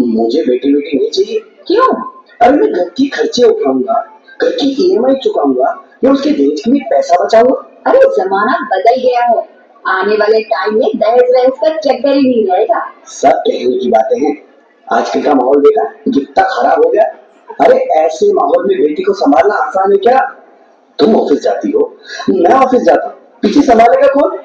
मुझे बेटी बेटी नहीं चाहिए। क्यों? अरे मैं घर की खर्चे उठाऊंगा, घर की ईएमआई चुकाऊंगा या उसके दहेज के लिए पैसा बचाऊंगा। अरे जमाना बदल गया है, आने वाले टाइम में दहेज वहेज का चक्कर ही नहीं रहेगा। सब कहने की बातें हैं, आजकल का माहौल देखा कितना खराब हो गया। अरे ऐसे माहौल में बेटी को संभालना आसान है क्या? तुम ऑफिस जाती हो, मैं ऑफिस जाता हूँ, पीछे संभालेगा कौन?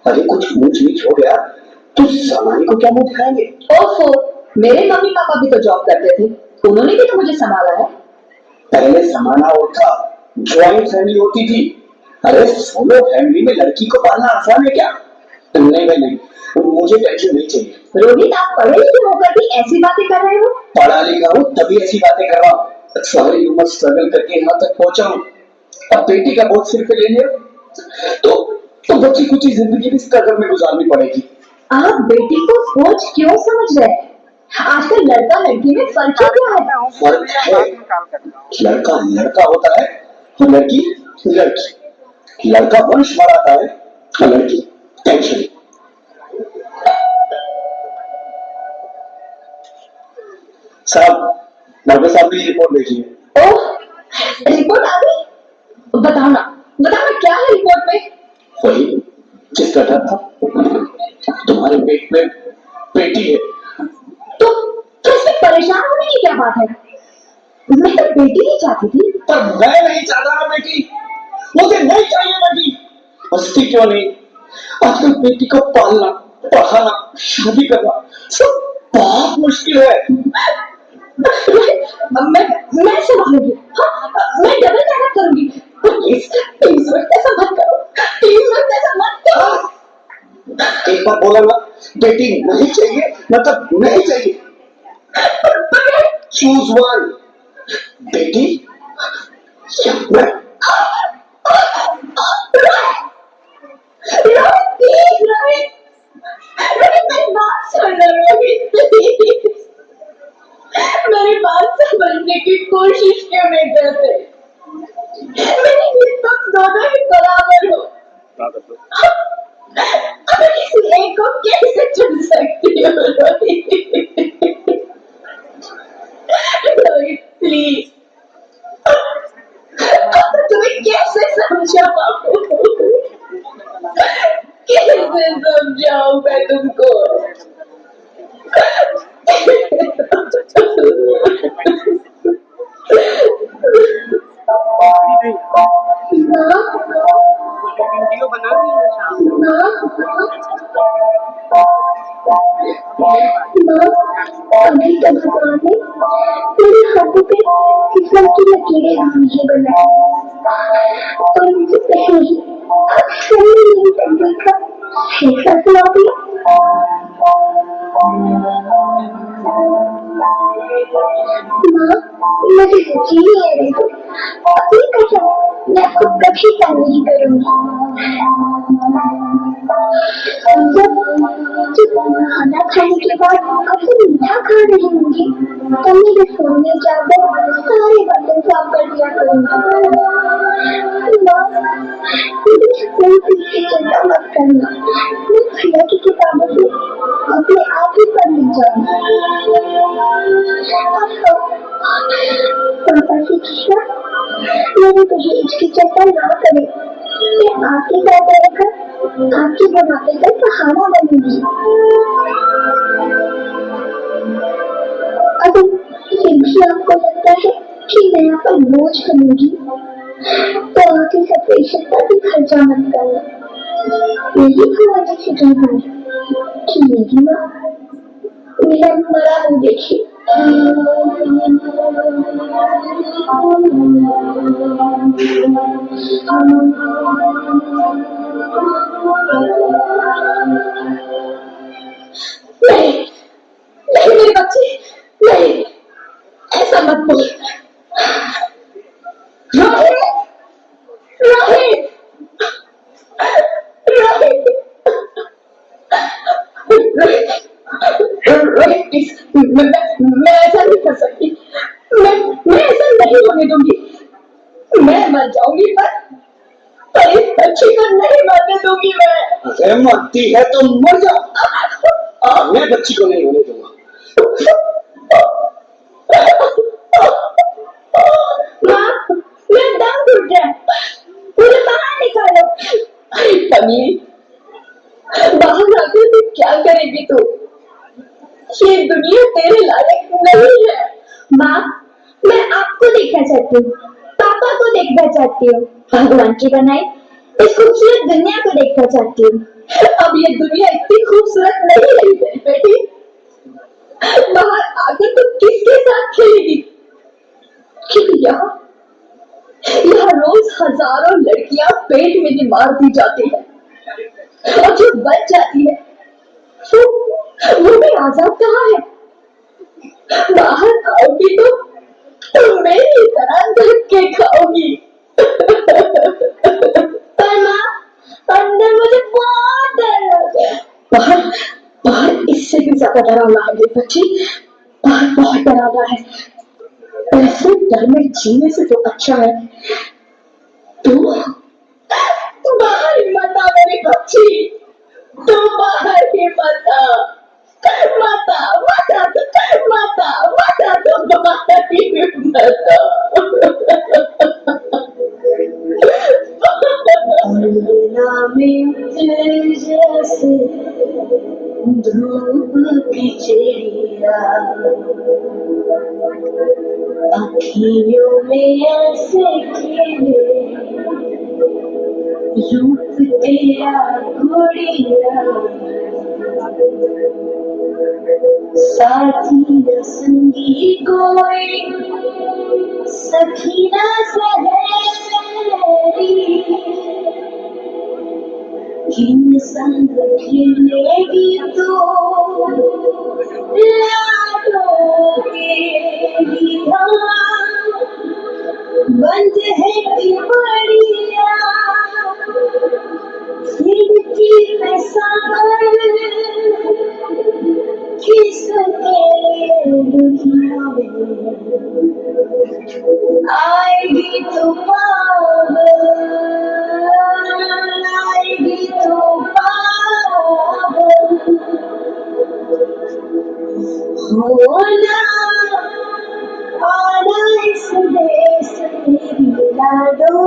अरे कुछ ऊंच नीच हो गया तो सामान्य को क्या मुंह दिखाएंगे? ओफो, मेरे मम्मी पापा भी तो जॉब करते थे, उन्होंने भी तो मुझे संभाला है। पहले जमाना और था, ज्वाइंट फैमिली होती थी। अरे सोलो फैमिली में लड़की को पालना आसान है क्या? नहीं भाई नहीं, मुझे टेंशन नहीं चाहिए। रोहित, आप पढ़े लिखे होकर भी ऐसी बातें कर रहे हो? पढ़ा लिखा हूँ तभी ऐसी बातें कर रहा हूँ, सारी उम्र स्ट्रगल करके यहाँ तक पहुंचा हूँ। अब बेटी का बोझ सिर पे लेने तो बच्ची कुछ जिंदगी भी स्ट्रगल में गुजारनी पड़ेगी। आप बेटी को बोझ क्यों समझ रहे हैं? आजकल लड़का लड़की में फर्क क्या है? फर्क है, लड़का लड़का होता है और लड़की लड़की। लड़का वंश बढ़ाता है और लड़की टेंशन। साहब, डॉक्टर साहब की रिपोर्ट देखिए। ओह, रिपोर्ट आ गई? बताओ ना क्या है रिपोर्ट में? वही जिसका डर था, तुम्हारे पेट में बेटी है। तो इसमें परेशान होने की क्या बात है? मैं तो बेटी ही चाहती थी। पर मैं नहीं चाहता ना बेटी, मुझे नहीं चाहिए बेटी। हंसती क्यों नहीं? आजकल बेटी को पालना, पढ़ाना, शादी करना सब बहुत मुश्किल है। मैं संभालूंगी, हाँ, मैं डबल मेहनत करूंगी। प्लीज ऐसा मत करो, प्लीज ऐसा मत करो। एक बार बोला ना, बेटी नहीं चाहिए मतलब नहीं चाहिए। चूज वन, बेटी या मैं। मेरी बात सुन लो रोहित, मेरी बात समझने की कोशिश क्यों नहीं करते? मेरी हित तुम दोनों ही बराबर हो, मैं किसी एक को कैसे चुन सकती हूँ रोहित प्लीज, तुम्हें कैसे समझाऊं? कैसे समझाऊं मैं तुमको? वीडियो बना दी है अभी तो भगवान ने मेरे हाथों पे किस्मत की लकीरें नहीं बनाई और मुझे पहले ही अक्सर मेरी तकदीर का फैसला सुना दिया। माँ, मुझे सच्ची नहीं है रही, अपनी कसम मैं आपको कभी तंग नहीं करूंगी। जब खाना खाने के बाद आपसे मीठा खा रही होंगी तो मेरे फोन में जाकर सारे बर्तन साफ कर दिया करूंगी। कोई पीछे चिंता मत करना, मैं भैया की किताबों से अपने आप ही पढ़ ली जाऊंगी। पापा से कहना मेरे दहेज की चिंता ना करें, मैं आपके साथ रहकर आपके बुढ़ापे का सहारा बनूंगी। अगर फिर भी आपको लगता है कि मैं आप पर बोझ बनूंगी तो आगे सेपरेशन का भी खर्चा मत करना। यही हमारी फिक्र है कि मेरी माँ मेरा मरा मुंह देखी। नहीं मेरे बच्चे, नहीं ऐसा मत बोल। रोहित, रोहित, रोहित, रोहित प्लीज, मैं ऐसा नहीं कर सकती, मैं ऐसा नहीं होने दूंगी। मैं मर जाऊंगी पर इस बच्ची को नहीं मरने दूंगी मैं। अरे मरती है तो मर जा, मैं बच्ची को नहीं होने दूंगा। बेटी तू, ये दुनिया तेरे लायक नहीं है। माँ, मैं आपको देखना चाहती हूँ, पापा को देखना चाहती हूँ, भगवान की बनाई इस खूबसूरत दुनिया को देखना चाहती हूँ। अब ये दुनिया इतनी खूबसूरत नहीं रही मेरी बेटी। बाहर आकर तो किसके साथ खेलेगी? क्योंकि यहाँ रोज हजारों लड़कियां पेट में ही मार दी जाती है, और जो बच जाती है वो भी आजाद कहाँ है? बाहर आओगी तो तुम मेरी तरह धक्के खाओगी। पर माँ, अंदर मुझे बहुत डर लग रहा है। बाहर बाहर इससे भी ज्यादा डरावना है मेरी बच्ची, बाहर बहुत डरावना है। ऐसे डर में जीने से तो अच्छा है तू बाहर ही मत आ मेरी बच्ची, तू बाहर ही मत आ, मत आ, मत आ, मत आ, मत आ, तू बाहर ही मत आ। अंगना में जैसे धूप की चिड़िया, अखियों में ऐसे खिले रूप तेरा गुड़िया, साथी न संगी कोई सखी न सहेली, किन संग खेलेगी तू लाडों के दिया, बंद है कि बढ़िया खिड़की में सामने किसके दुनिया में आएगी तो पागल, आएगी तो पागल होना, आना इस देश तेरी लाडो,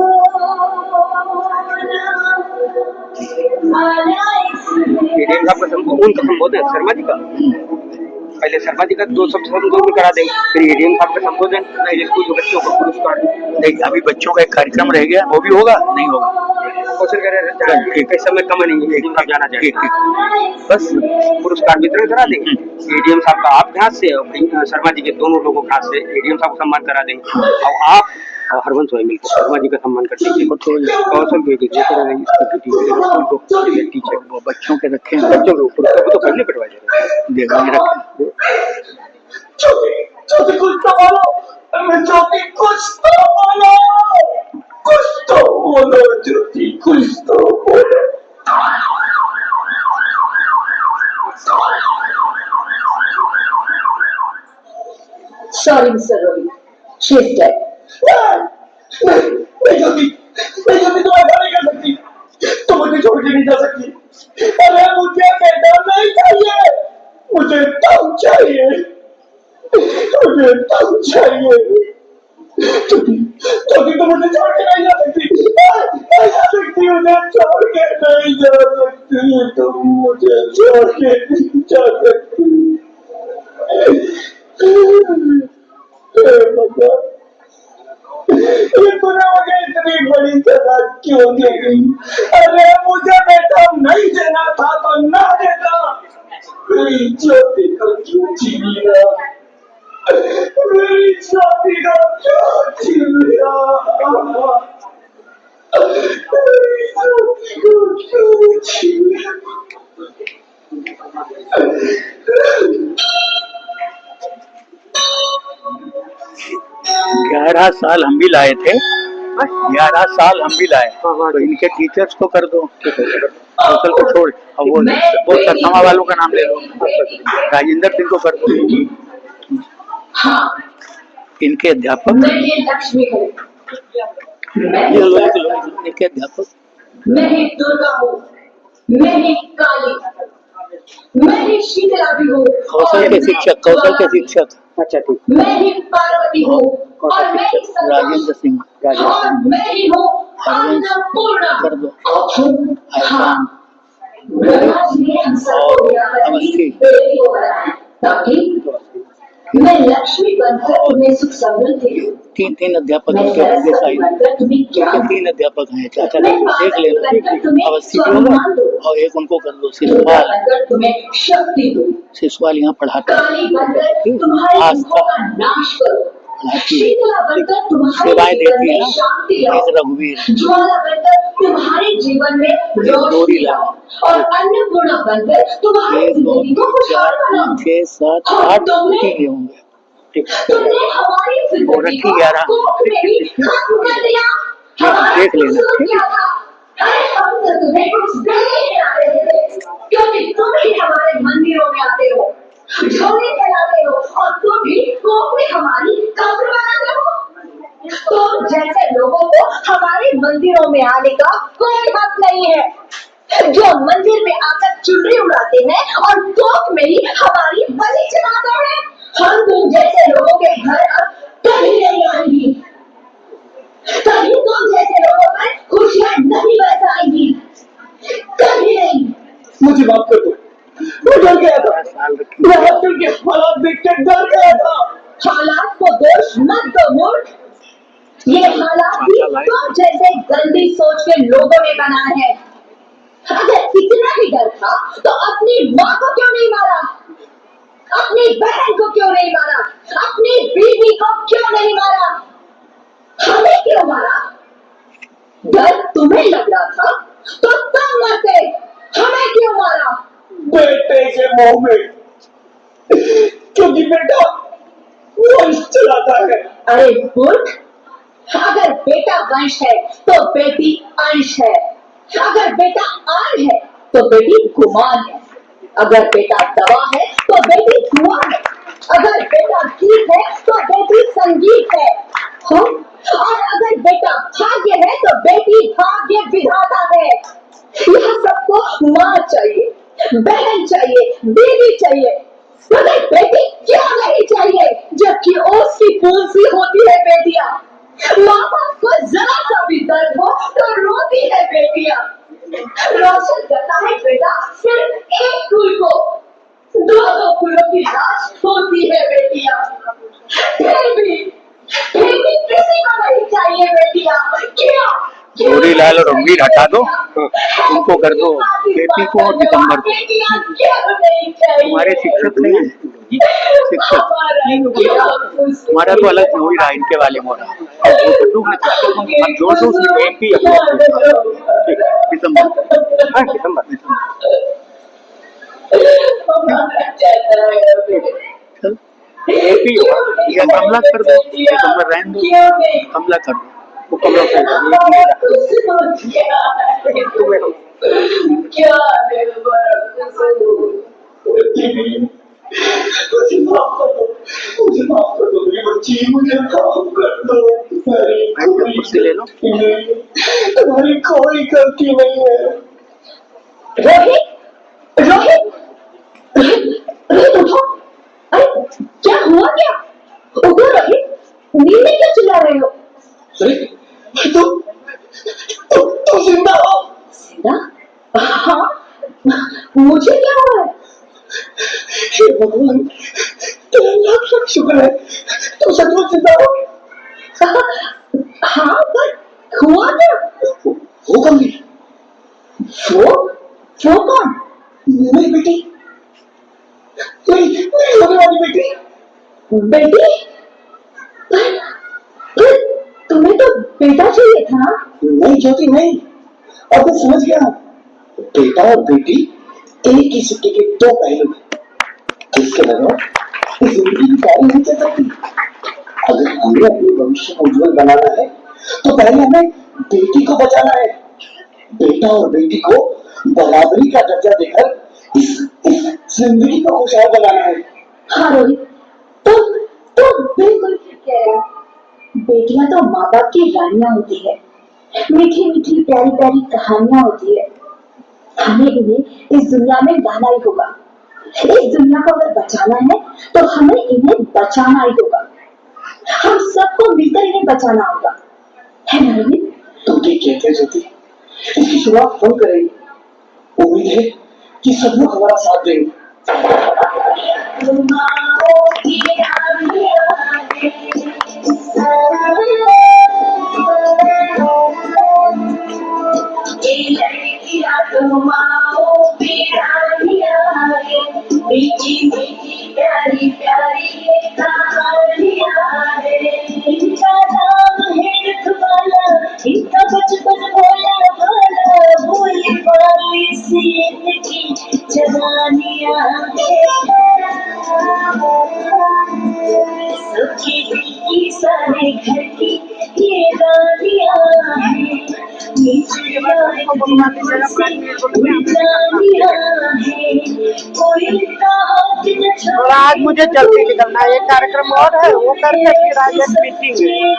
आना इस एडीएम साहब का उनका संबोधन शर्मा जी का, पहले शर्मा जी का 2 शब्द संबोधन करा देंगे, फिर एडीएम साहब का संबोधन, स्कूल के बच्चों को पुरस्कार। नहीं, अभी बच्चों का एक कार्यक्रम रह गया, वो भी होगा नहीं होगा? क्वेश्चन करें इस समय कम नहीं, एडीएम साहब जाना चाहिए, बस पुरस्कार वितरण करा देंगे एडीएम साहब का आप हाथ से और शर्मा जी के दोनों लोगों के हाथ से एडीएम साहब को सम्मान करा देंगे, और आप और हरवंश भाई मिलकर शर्मा जी का सम्मान करते हैं। कौशल टीचर वो बच्चों के रखे हैं, बच्चों के ऊपर तो पहले कटवा जाए देवानी रखे। ज्योति कुछ तो बोलो, ज्योति कुछ तो बोलो, कुछ तो बोलो ज्योति, कुछ तो बोलो। Sorry, Mr. Ravi. She is dead. मैं ज्योति तुम्हारा घर नहीं कर सकती, तुम मुझे छोड़ के नहीं जा सकती। अरे मुझे बेटा नहीं चाहिए, मुझे तुम चाहिए, मुझे तुम चाहिए। ज्योति तुम मुझे छोड़ के नहीं जा सकती, नहीं जा सकती, मुझे छोड़ के नहीं जा सकती, तुम मुझे छोड़ के नहीं जा सकती। ये तूने मुझे इतनी बड़ी सजा क्यों दे गई? अरे मुझे बेटा नहीं देना था तो ना देता, मेरी ज्योति को क्यों छीन लिया, मेरी ज्योति को क्यों छीन लिया, मेरी ज्योति को क्यों छीन लिया। 11 साल हम भी लाए थे, 11 साल हम भी लाए, तो इनके टीचर्स को कर दो, कौशल को छोड़, और वो सरथमा वालों का नाम ले लो, राजेंद्र सिंह को कर दो। हाँ, इनके अध्यापक, मैं ही लक्ष्मी हूँ, इनके अध्यापक, मैं ही दुर्गा हूँ, मैं ही काली, मैं ही शीतला भी हूँ, कौशल के शिक्षक, कौशल के शिक्षक, अच्छा ठीक, मैं ही पार्वती हूँ, और मैं ही राजेंद्र सिंह, और मैं ही हूँ अन्नपूर्णा। कर दो। हाँ, ब्रह्मा जी ने हम सबको यहाँ पर अवस्थी। बेटी को बनाया ताकि मैं लक्ष्मी बनकर तुम्हें सुख समृद्धि दूं। तीन अध्यापक मैं हैं उसके बंदे सरस्वती साहिब बनकर तुम्हें ज्ञान तीन अध्यापक हैं चाचा मैं देख पार्वती लेना बनकर तुम्हें अवस्थी होगा सम्मान दूं। और एक उनको कर दो दुर्गा शिशुपाल बनकर तुम्हें शक्ति दूं। शिशुपाल यहाँ पढ़ाता काली बनकर है तुम्हारे आस्था दुखों का नाश करूं। पढ़ाती है शीतला बनकर तुम्हारे सेवाएं जीवन देती है में ना शांति एक लाऊं। रघुवीर ज्वाला बनकर तुम्हारे जीवन में डोरी रोशनी लाओ। लाऊं और अन्नपूर्णा बनकर तुम्हारी एक दो जिंदगी को तीन चार खुशहाल बनाऊं। 5 6 7 और 8 तुमने तीन होंगे तुमने हमारी और जिंदगी रखी को 11 कोख में ही खत्म कर दिया। हमारा देख लेना, कसूर ठीक है? क्या था? अरे हम तो तुम्हें कुछ देने नहीं आ रहे थे क्योंकि तुम ही हमारे मंदिरों में आते हो, झोले चलाते हो और तुम भी कोख में हमारी कब्र बनाते हो। तुम जैसे लोगों को हमारे मंदिरों में आने का कोई हक नहीं है। जो मंदिर में आकर चुनरी उड़ाते हैं और कोख में ही हमारी बलि चढ़ाते हैं, हम तुम जैसे लोगों के घर अब कभी नहीं आएंगी। कभी तुम जैसे लोगों पर खुशियां नहीं बरसाएंगी, कभी नहीं। मुझे माफ कर दो, मैं डर गया था। साल रखी मैं हॉस्टल के हालात देख के डर गया था। हालात को दोष मत दो मूर्ख। ये हालात भी तुम जैसे गंदी सोच के लोगों ने बनाए हैं। अगर इतना ही डर था तो अपनी माँ को क्यों नहीं मारा? अपनी बहन को क्यों नहीं मारा? अपनी बीवी को क्यों नहीं मारा? हमें क्यों मारा? डर तुम्हें लग रहा था तो तुम मरते, हमें क्यों मारा? बेटे के मुंह में, क्योंकि बेटा वंश चलाता है। अरे मूर्ख, अगर बेटा वंश है तो बेटी अंश है। अगर बेटा आन है तो बेटी गुमान है। अगर बेटा दवा है तो बेटी दुआ है। अगर बेटा गीत है तो बेटी संगीत है। हाँ? और अगर बेटा भाग्य है तो बेटी भाग्य विधाता है। यह सबको माँ चाहिए, बहन चाहिए, बीवी चाहिए, मगर बेटी क्यों नहीं चाहिए? जबकि ओसी फूसी होती है बेटियां। माँ बाप को जरा सा भी दर्द हो तो रोती है बेटियां। रोशन करता है बेटा सिर्फ एक फूल को, दो फूलों की लाश होती है बेटियां। फिर भी किसी को नहीं चाहिए बेटियां। क्यों? डोरी लाल और रघुवीर हटा दो उनको कर दो केपी को और दिसंबर को तुम्हारे शिक्षक नहीं हैं शिक्षक हमारा तो अलग हो ही रहा है इनके वाले में हो रहा है अब जोड़ दो उसमें केपी दिसंबर हाँ दिसंबर केपी या कमला कर दो दिसंबर रहने दो कमला कर दो वो कमरों से मुझे माफ कर दो, मुझे माफ कर दो मेरी बच्ची, मुझे माफ कर दो। कुर्सी ले लो तुम्हारी कोई गलती नहीं है। रोहित, रोहित, रोहित उठो। अरे क्या हुआ? क्या उठो रोहित, नींद में क्यों चिल्ला रहे हो? तुम जिंदा हो? जिंदा? हाँ, मुझे क्या हुआ है? हे भगवान, तेरा लाख लाख शुक्र है, तुम सचमुच जिंदा हो। हाँ, पर हुआ क्या? वो कौन है? वो कौन? मेरी बेटी, मेरी होने वाली बेटी। बेटी? पर तुम्हें तो बेटा चाहिए था ना? नहीं ज्योति नहीं, अब मैं समझ गया हूँ। बेटा और बेटी एक ही सिक्के के दो पहलू हैं, जिसके बगैर जिंदगी की गाड़ी नहीं चल सकती। अगर हमें अपने भविष्य को उज्जवल बनाना है तो पहले हमें बेटी को बचाना है। बेटा और बेटी को बराबरी का दर्जा देकर इस जिंदगी को खुशहाल बनाना है। हाँ रोहित, तो बिल्कुल ठीक कह रहे हो। बेटियां तो माँ बाप की रानियां होती है, मीठी मीठी प्यारी प्यारी कहानियां होती है। हमें इन्हें इस दुनिया में लाना ही होगा। इस दुनिया को अगर बचाना है तो हमें इन्हें बचाना ही होगा। हम सबको मिलकर इन्हें बचाना होगा, है ना रोहित? तुम ठीक कहते ज्योति, इसकी शुरुआत हम करेंगे उम्मीद है कि सब लोग हमारा साथ देंगे। मीठी मीठी प्यारी प्यारी कहानियां है। इनका नाम है रखवाला, इनका बचपन भोला भाला, भोली भाली सी इनकी जवानियां है। सबकी दिल की सारे घर की ये गालियां हैं। और आज मुझे जल्दी निकलना है, एक कार्यक्रम और है, वो करके फिर आज एक मीटिंग है।